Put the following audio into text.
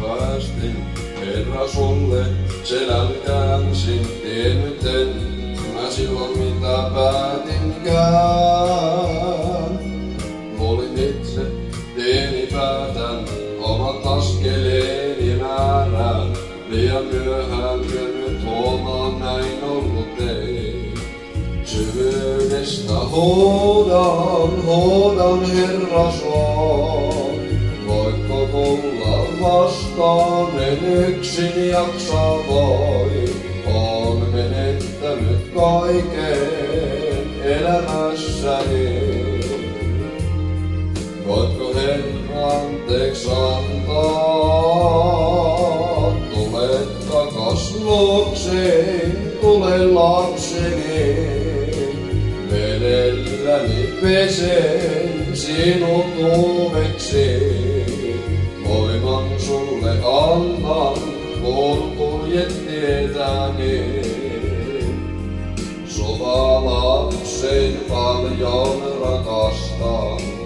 päästin, Herra sulle selän käänsin, tiennyt en mä silloin mitä päätinkään. Luulin itse, tieni päätän, omat askeleeni määrään, liian myöhään nyt huomaan näin ollut ei. Syvyydestä huudan Herra sua, voitko tulla vastaan, en yksin jaksa voi. Oon menettänyt kaiken elämässäni. Voitko Herra anteeksi antaa, tule takas luokseen, tule lapseni. Vedelläni pesen sinut uudeksi, voiman sulle annan, kun kuljet tietäni. Sua lapsen paljon rakastan.